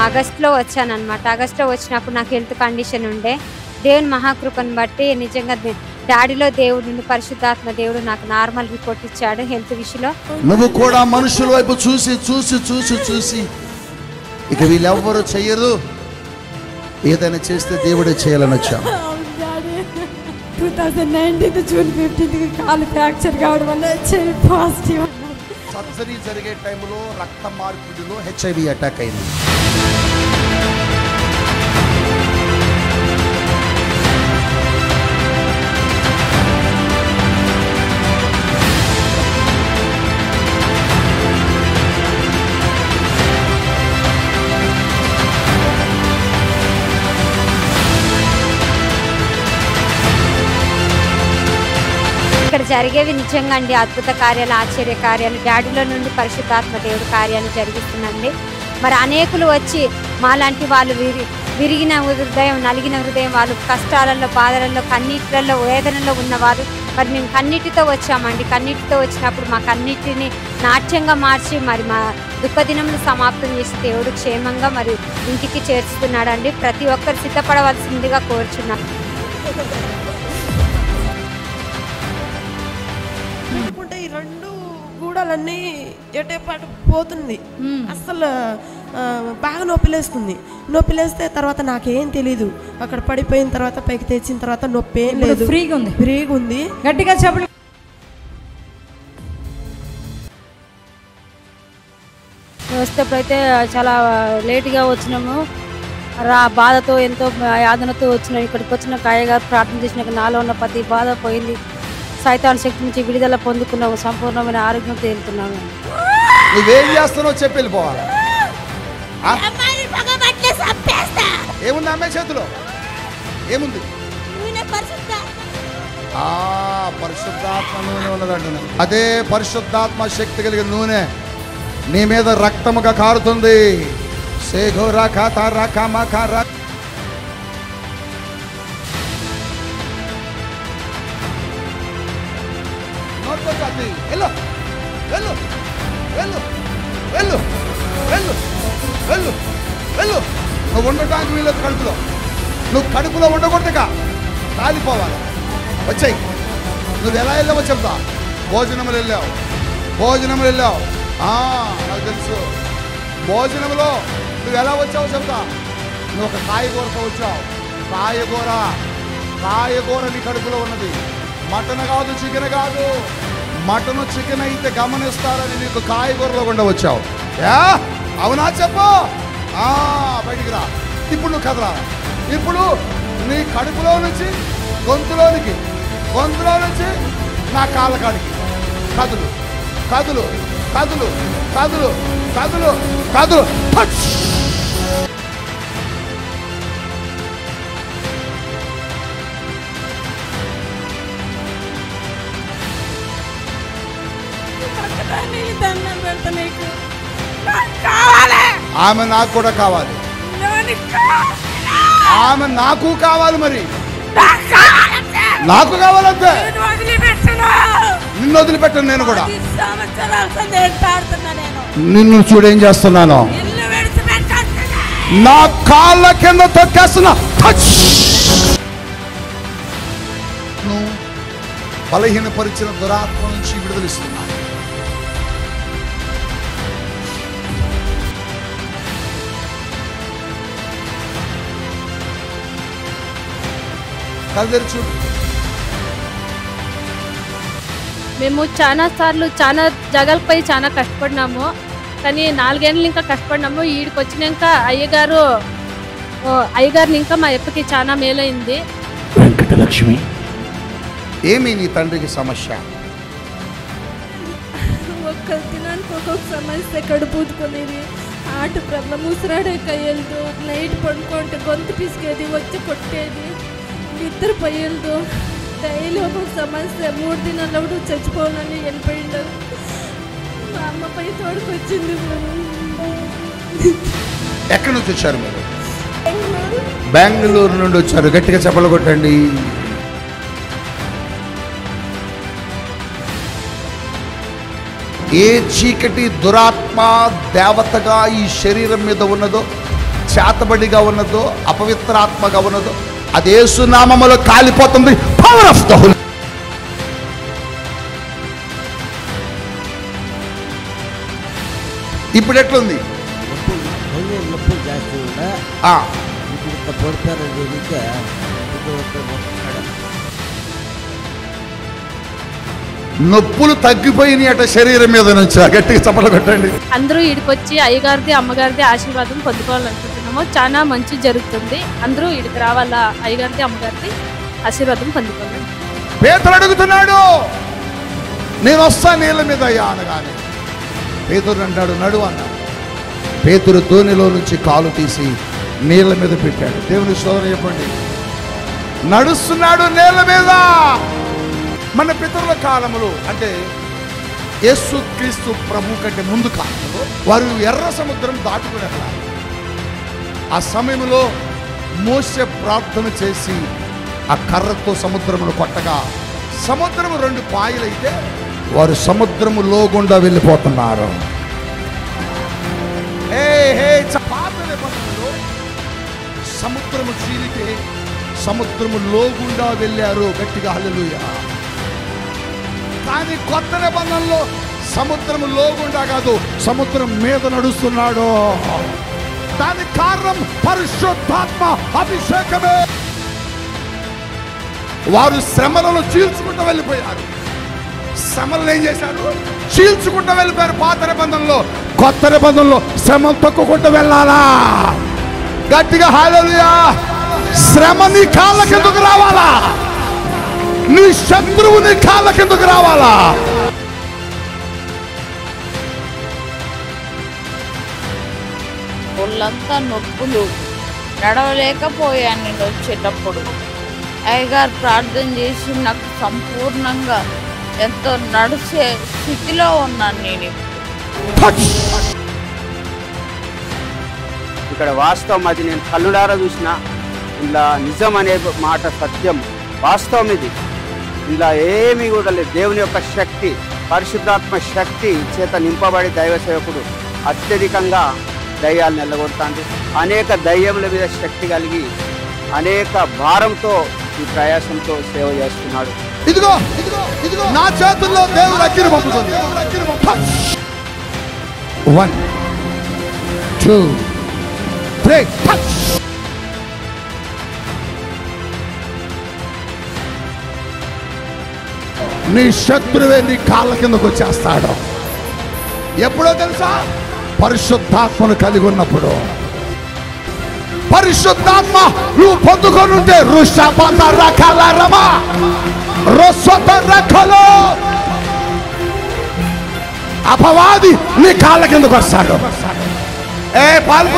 ఆగస్టులో వచ్చానన్నమాట. ఆగస్టులో వచ్చినప్పుడు నాకు హెల్త్ కండిషన్ ఉండే. దేవుని మహాకృపను బట్టి నిజంగా డాడీలో దేవుడు పరిశుద్ధాత్మ దేవుడు నాకు నార్మల్ రిపోర్ట్ ఇచ్చాడు హెల్త్ విషయంలో. నువ్వు కూడా మనుషుల వైపు చూసి చూసి చూసి చూసి ఇక వీళ్ళెవ్వరూ చెయ్యరు, ఏదైనా చేస్తే దేవుడే చేయాలని వచ్చాం. 2019 జూన్ 15 కాలు ఫ్రాక్చర్ కావడం వల్ల హెచ్ఐవి పాజిటివ్. సర్జరీ జరిగే టైంలో రక్త మార్పిడిలో హెచ్ఐవి అటాక్ అయింది. ఇక్కడ జరిగేవి నిజంగా అండి అద్భుత కార్యాలు, ఆశ్చర్య కార్యాలు, డాడీలో నుండి పరిశుద్ధాత్మ దేవుడు కార్యాలు జరిగిస్తుందండి. మరి అనేకులు వచ్చి మాలాంటి వాళ్ళు విరిగిన హృదయం, నలిగిన హృదయం, వాళ్ళు కష్టాలలో, బాధలలో, కన్నీటిలలో, వేదనలో ఉన్నవారు, మరి మేము కన్నీటితో వచ్చామండి. కన్నీటితో వచ్చినప్పుడు మా కన్నీటిని నాట్యంగా మార్చి మరి మా దుఃఖదినములు సమాప్తం చేసి దేవుడు క్షేమంగా మరి ఇంటికి చేర్చుతున్నాడండి. ప్రతి ఒక్కరు సిద్ధపడవలసిందిగా కోరుచున్నాం. ఈ రెండు గూడలన్నీ ఎటేపాటు పోతుంది, అస్సలు బాగా నొప్పిలేస్తుంది. నొప్పిలేస్తే తర్వాత నాకేం తెలీదు, అక్కడ పడిపోయిన తర్వాత పైకి తెచ్చిన తర్వాత నొప్పి ఏం లేదు, ఫ్రీగా ఉంది. గట్టిగా చెప్పండి. వచ్చేటప్పుడైతే చాలా లేటుగా వచ్చినాము, బాధతో ఎంతో యాదనతో వచ్చినాం. ఇక్కడికి వచ్చిన అయ్యగారు ప్రార్థన చేసినాక నాలో ఉన్న ప్రతి బాధ పోయింది. సైతాన్ శక్తి నుంచి విడుదల పొందుకున్నాము, సంపూర్ణమైన ఆరోగ్యంతో వెళ్తున్నాము. నువ్వేం చేస్తున్నావు చెప్పి వెళ్ళిపోవాలి. ఏముంది అమ్మాయి చేతిలో? ఏముంది? పరిశుద్ధాత్మ నూనె ఉన్నదంటున్నా. అదే పరిశుద్ధాత్మ శక్తి కలిగిన నూనె నీ మీద రక్తముగా కారుతుంది. వెళ్ళు వెళ్ళు వెళ్ళు వెళ్ళు వెళ్ళు వెళ్ళు వెళ్ళు. నువ్వు ఉండటానికి వీళ్ళకి కడుపులో, నువ్వు కడుపులో ఉండకూడదుగా, కాలిపోవాలి. వచ్చాయి. నువ్వు ఎలా వెళ్ళావో చెప్తా. భోజనములు వెళ్ళావు, భోజనములు వెళ్ళావు. నాకు తెలుసు. భోజనంలో నువ్వు ఎలా వచ్చావో చెప్తా. నువ్వు ఒక కాయగూరతో వచ్చావు. కాయగూర నీ కడుపులో ఉన్నది. మటన్ కాదు, చికెన్ కాదు. మటన్ చికెన్ అయితే గమనిస్తారని నీకు కాయగూరలో గుండా వచ్చావు. అవునా చెప్పు. బయటికి రా. ఇప్పుడు నువ్వు కదరా. ఇప్పుడు నీ కడుపులో నుంచి గొంతులోనికి, గొంతులో నుంచి నా కాళ్ళ కాడికి కదులు కదులు కదులు కదులు కదులు కదులు. ఆమె నాకు కూడా కావాలి, ఆమె నాకు కావాలి. మరి నాకు కావాలంటే నిన్ను వదిలిపెట్టను. నేను కూడా నిన్ను చూడేం చేస్తున్నాను, నా కాళ్ళ కింద తొక్కేస్తున్నా. బలహీనపరిచిన దురాత్మ నుంచి విడుదలిస్తున్నా. మేము చాలా సార్లు చాలా జగలపై చాలా కష్టపడినాము, కానీ 4 ఏళ్ళు ఇంకా కష్టపడినాము. ఈడికి వచ్చినాక అయ్యగారిని ఇంకా మా ఎప్పటికి చాలా మేలైంది. వెంకటలక్ష్మి, ఏమి నీ తండ్రికి సమస్య? ఒక్క దినానికి ఒక్కొక్క సమస్య. కడుపుతుకునేది, ఆట ప్రాబ్లం, ముసరాడేకయ్యలదు, నైట్ పడుకుంటే గొంతు పిసికేది, వచ్చి కొట్టేది, నిద్ర పోయేది. డైలీ ఒక్కొక్క సమస్య. 3 దినాల్లో కూడా చచ్చిపోవాలని వెళ్ళిపోయిండు. మా అమ్మపై తోడుకొచ్చింది. ఎక్కడి నుంచి వచ్చారు మీరు? బెంగళూరు నుండి వచ్చారు. గట్టిగా చెప్పలు కొట్టండి. ఏ చీకటి దురాత్మ దేవతగా ఈ శరీరం మీద ఉన్నదో చేతబడిగా ఉన్నదో అపవిత్రాత్మగా ఉన్నదో అది యేసు నామములో కాలిపోతుంది. Power of the holy. ఇప్పుడు ఎట్లుంది? నొప్పులు జాస్తి కూడా ఇప్పుడు పడతారని నొప్పులు తగ్గిపోయినాయి అట శరీరం మీద నుంచి. గట్టిగా చప్పట్లు కొట్టండి. అందరూ ఈడికొచ్చి అయ్యగారిది అమ్మగారిది ఆశీర్వాదం పొందుకోవాలనుకుంటున్నాము. చాలా మంచి జరుగుతుంది. అందరూ ఈడికి రావాలా, అయ్యగారిది అమ్మగారిది ఆశీర్వాదం పొందుకోవాలి. పేతురు అడుగుతున్నాడు, నేను వస్తా నీళ్ళ మీద అయ్యా అనగానే పేతురు అంటాడు నడువు అన్నాడు. పేతురు తోనిలో నుంచి కాలు తీసి నీళ్ళ మీద పెట్టాడు. దేవుని స్తోత్రం చెప్పండి. నడుస్తున్నాడు నీళ్ళ మీద. మన పితరుల కాలములో అంటే యేసుక్రీస్తు ప్రభు కంటే ముందు కాలంలో వారు ఎర్ర సముద్రం దాటుకుని వెళ్ళాలి. ఆ సమయంలో మోసే ప్రార్థన చేసి ఆ కర్రతో సముద్రమును కొట్టగా సముద్రము 2 పాయలైతే వారు సముద్రము లోగుండా వెళ్ళిపోతున్నారు. పాత నిబంధనలో సముద్రము చీలితే సముద్రము లోగుండా వెళ్ళారు. గట్టిగా హల్లెలూయా. కానీ కొత్త నిబంధనలో సముద్రము లోగుండా కాదు, సముద్రం మీద నడుస్తున్నాడు. దానికి కారణం పరిశుద్ధాత్మ అభిషేకమే. వారు శ్రమలను చీల్చుకుంటూ వెళ్ళిపోయారు. శ్రమలను ఏం చేశారు? చీల్చుకుంటూ వెళ్ళిపోయారు పాత నిబంధనలో. కొత్త నిబంధనలో శ్రమ తొక్కుకుంటూ వెళ్ళాలా? గట్టిగా హల్లెలూయా. శ్రమ నీ కాళ్ళ కిందకు రావాలా? నీ శత్రువు నీ కాళ్ళ కిందకు రావాలా? ఒళ్ళంతా నొప్పులు, నడవలేకపోయాను నేను వచ్చేటప్పుడు. అయ్యగారు ప్రార్థన చేసి నాకు సంపూర్ణంగా ఎంతో నడిచే స్థితిలో ఉన్నాను నేను. ఇక్కడ వాస్తవం అది నేను కళ్ళులారా చూసిన. ఇలా నిజం అనే మాట సత్యం, వాస్తవం ఇది. ఇలా ఏమీ కూడా లేదు. దేవుని యొక్క శక్తి, పరిశుద్ధాత్మ శక్తి చేత నింపబడి దైవ సేవకుడు అత్యధికంగా దయ్యాలను వెళ్ళగొడుతుంది. అనేక దయ్యముల మీద శక్తి కలిగి అనేక భారంతో ఈ ప్రయాసంతో సేవ చేస్తున్నాడు. ఇదిగో నా చేతుల్లో దేవుడు అగ్ని పంపుతుంది. 1 2 3 టచ్. నీ శత్రువే నీ కాళ్ళ కిందకు వచ్చేస్తాడు. ఎప్పుడో తెలుసా? పరిశుద్ధాత్మను కలిగి ఉన్నప్పుడు. పరిశుద్ధాత్మ నువ్వు పొందుకొని ఉంటే అపవాది నీ కాళ్ళ కిందకు వస్తాడు. పాలు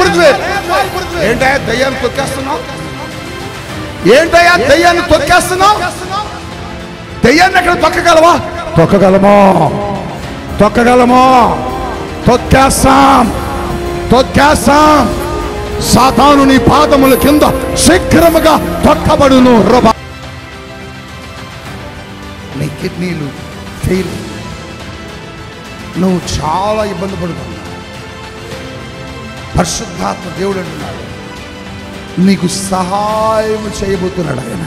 పృథ్వీ ఏంటయ్యా దయ్యాన్ని తొక్కేస్తున్నావు? ఏంటయ్యా దయ్యాన్ని తొక్కేస్తున్నావు? దయ్యాన్ని ఎక్కడ తొక్కగలవా? తొక్కగలమో తొక్కేస్తాం. సాతాను నీ పాదముల కింద శీఘ్రముగా తొక్కబడును. నీ కిడ్నీలు ఫెయిల్, నువ్వు చాలా ఇబ్బంది పడుతున్నావు. పరిశుద్ధాత్మ దేవుడు అంటున్నాడు నీకు సహాయం చేయబోతున్నాడు ఆయన.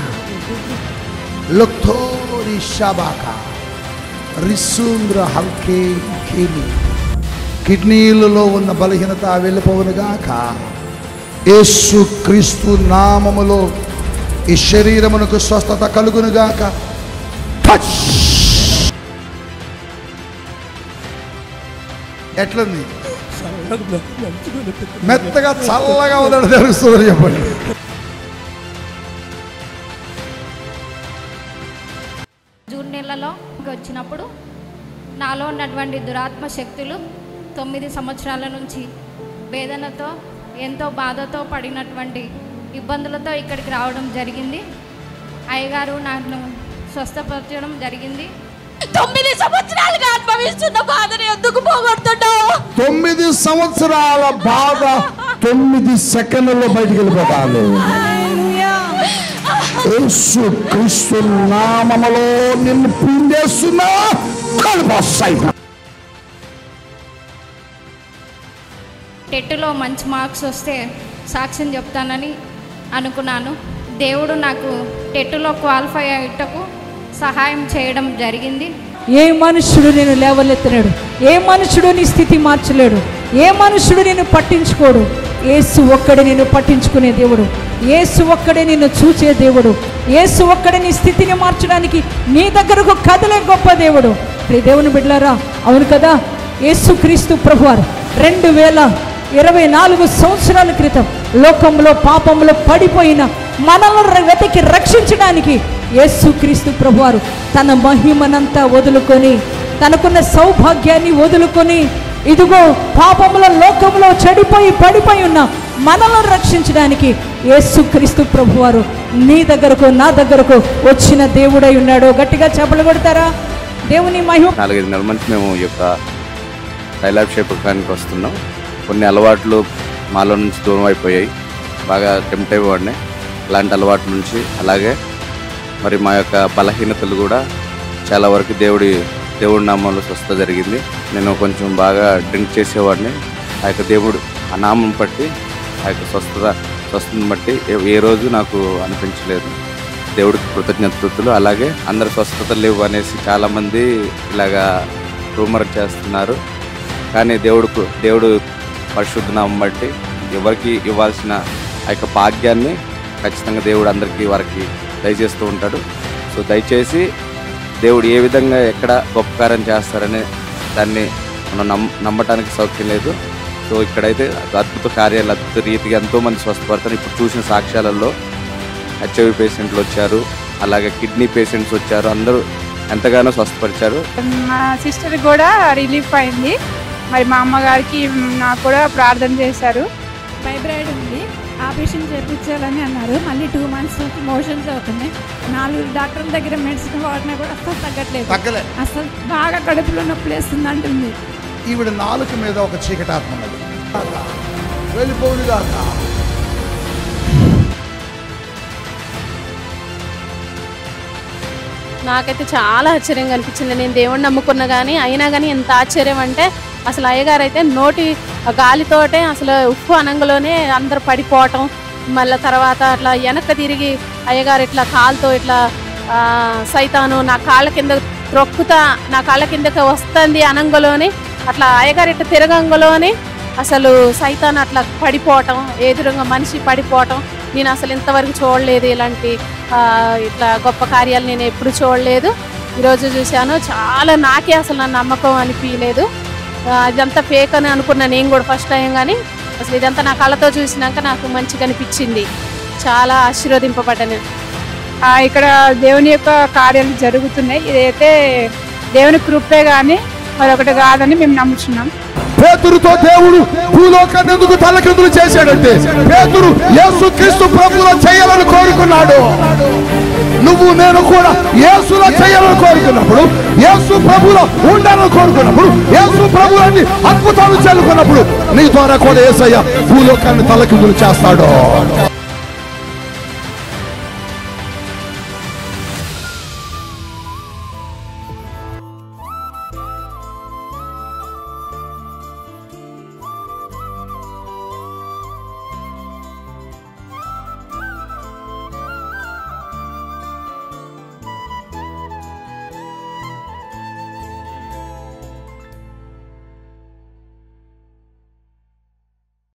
లొక్తోరి షబాకా రిసుంద్ర హల్కే కేలి. కిడ్నీలలో ఉన్న బలహీనత వెళ్ళిపోవునుగాక. యేసు క్రీస్తు నామములో ఈ శరీరమునకు స్వస్థత కలుగునుగాక. టచ్. ఎట్లుంది? మెత్తగా చల్లగా ఉందని తెలుస్తుంది. చెప్పండి. జూన్ నెలలో వచ్చినప్పుడు నాలో ఉన్నటువంటి దురాత్మ శక్తులు 9 సంవత్సరాల నుంచి వేదనతో ఎంతో బాధతో పడినటువంటి ఇబ్బందులతో ఇక్కడికి రావడం జరిగింది. అయ్యగారు నన్ను స్వస్థపరచడం జరిగింది. 9 సంవత్సరాలుగా అనుభవిస్తున్న బాధని ఎందుకు పోగొడుతున్నావు? 9 సంవత్సరాల బాధ 9 సెకండ్లలో బయటికి వెళ్ళిపోతాను. యేసు క్రీస్తు నామములో నిన్ను పిండేస్తున్నా. టెట్లో మంచి మార్క్స్ వస్తే సాక్ష్యం చెప్తానని అనుకున్నాను. దేవుడు నాకు టెట్లో క్వాలిఫై అయ్యేటకు సహాయం చేయడం జరిగింది. ఏ మనుషుడు నేను లేవలెత్తలేడు, ఏ మనుషుడు నీ స్థితి మార్చలేడు, ఏ మనుషుడు నేను పట్టించుకోడు. యేసు ఒక్కడే నేను పట్టించుకునే దేవుడు, యేసు ఒక్కడే నిన్ను చూచే దేవుడు, యేసు ఒక్కడే నీ స్థితిని మార్చడానికి నీ దగ్గరకు కదలే గొప్ప దేవుడు. దేవుని బిడ్డలారా, అవును కదా, యేసుక్రీస్తు ప్రభువారు 2024 సంవత్సరాల క్రితం లోకంలో పాపంలో పడిపోయిన మనల్ని వెతికి రక్షించడానికి యేసుక్రీస్తు ప్రభువారు తన మహిమనంతా వదులుకొని, తనకున్న సౌభాగ్యాన్ని వదులుకొని, ఇదిగో పాపంలో లోకంలో చెడిపోయి పడిపోయి ఉన్న మనల్ని రక్షించడానికి యేసుక్రీస్తు ప్రభువారు నీ దగ్గరకు నా దగ్గరకు వచ్చిన దేవుడై ఉన్నాడు. గట్టిగా చెప్పలు కొడతారా? దేవుని మహిమ. 4-5 నెలల నుంచి మేము ఈ యొక్క తైలాభిషేకానికి వస్తున్నాం. కొన్ని అలవాట్లు మాలో నుంచి దూరం అయిపోయాయి, బాగా టెంప్ట్ అయిపోయినాయి అలాంటి అలవాట్ల నుంచి. అలాగే మరి మా యొక్క బలహీనతలు కూడా చాలా వరకు దేవుడి నామంలో స్వస్థత జరిగింది. నేను కొంచెం బాగా డ్రింక్ చేసేవాడిని. ఆ యొక్క దేవుడు ఆ నామం బట్టి, ఆ యొక్క స్వస్థతను బట్టి ఏ రోజు నాకు అనిపించలేదు. దేవుడికి కృతజ్ఞతలు. అలాగే అందరు స్వస్థతలు లేవు అనేసి చాలామంది ఇలాగా రూమర్ చేస్తున్నారు. కానీ దేవుడు పరిశుద్ధ నామం బట్టి ఎవరికి ఇవ్వాల్సిన ఆ యొక్క భాగ్యాన్ని ఖచ్చితంగా దేవుడు అందరికీ వారికి దయచేస్తూ ఉంటాడు. సో దయచేసి దేవుడు ఏ విధంగా ఎక్కడ గొప్ప కార్యం చేస్తారనే దాన్ని మనం నమ్మటానికి సౌఖ్యం లేదు. సో ఇక్కడైతే అద్భుత కార్యాలు, అద్భుత రీతిగా ఎంతోమంది స్వస్థపడతారు. ఇప్పుడు చూసిన సాక్ష్యాలలో HIV పేషెంట్లు వచ్చారు, అలాగే కిడ్నీ పేషెంట్స్ వచ్చారు, అందరూ ఎంతగానో స్వస్థపరిచారు. మా సిస్టర్ కూడా రిలీఫ్ అయింది. మరి మా అమ్మగారికి నాకు కూడా ప్రార్థన చేశారు. ఫైబ్రాయిడ్ ఉంది, ఆపరేషన్ చేయించాలని అన్నారు. మళ్ళీ 2 months మోషన్స్ అవుతున్నాయి. 4 డాక్టర్ల దగ్గర మెడిసిన్ వాడినా కూడా అసలు తగ్గట్లేదు. అసలు బాగా కడుపులో నొప్పి వేస్తుంది అంటుంది. ఈవిడ నాలుక మీద ఒక చీకటాత్మ ఉన్నది, వెళ్ళిపోవునుగాక. నాకైతే చాలా ఆశ్చర్యంగా అనిపించింది. నేను దేవుడిని నమ్ముకున్నా కానీ అయినా కానీ ఎంత ఆశ్చర్యం అంటే, అసలు అయ్యగారు అయితే నోటి గాలితోటే అసలు ఉప్పు అనంగలోనే అందరు పడిపోవటం, మళ్ళీ తర్వాత అట్లా వెనక్కి తిరిగి అయ్యగారు ఇట్లా కాలుతో ఇట్లా సైతాను నా కాళ్ళ కింద త్రొక్కుతా, నా కాళ్ళ కిందకి వస్తుంది అనంగలోని, అట్లా అయ్యగారు ఇట్లా తిరగంగలోని అసలు సైతాన్ అట్లా పడిపోవటం, ఎదురుగా మనిషి పడిపోవటం. నేను అసలు ఇంతవరకు చూడలేదు, ఇలాంటి ఇట్లా గొప్ప కార్యాలు నేను ఎప్పుడు చూడలేదు. ఈరోజు చూశాను. చాలా నాకే అసలు నా నమ్మకం అనిపించలేదు. ఇదంతా ఫేక్ అని అనుకున్నా నేను కూడా ఫస్ట్ టైం. కానీ అసలు ఇదంతా నా కళ్ళతో చూసినాక నాకు మంచిగా అనిపించింది. చాలా ఆశీర్వదింపబడ్డాను. ఇక్కడ దేవుని యొక్క కార్యాలు జరుగుతున్నాయి. ఇదైతే దేవుని కృపే కానీ మరొకటి కాదని మేము నమ్ముతున్నాం. పేతురుతో దేవుడు భూలోకాన్ని ఎందుకు తలకిందులు చేశాడంటే, పేతురు యేసుక్రీస్తు ప్రభువులో చేయాలని కోరుకున్నాడు. నువ్వు నేను కూడా యేసులో చేయాలని కోరుకున్నప్పుడు, యేసు ప్రభువులో ఉండాలని కోరుకున్నప్పుడు, యేసు ప్రభువుని అద్భుతాలు చేరుకున్నప్పుడు నీ ద్వారా కూడా యేసయ్య భూలోకాన్ని తలకిందులు చేస్తాడు.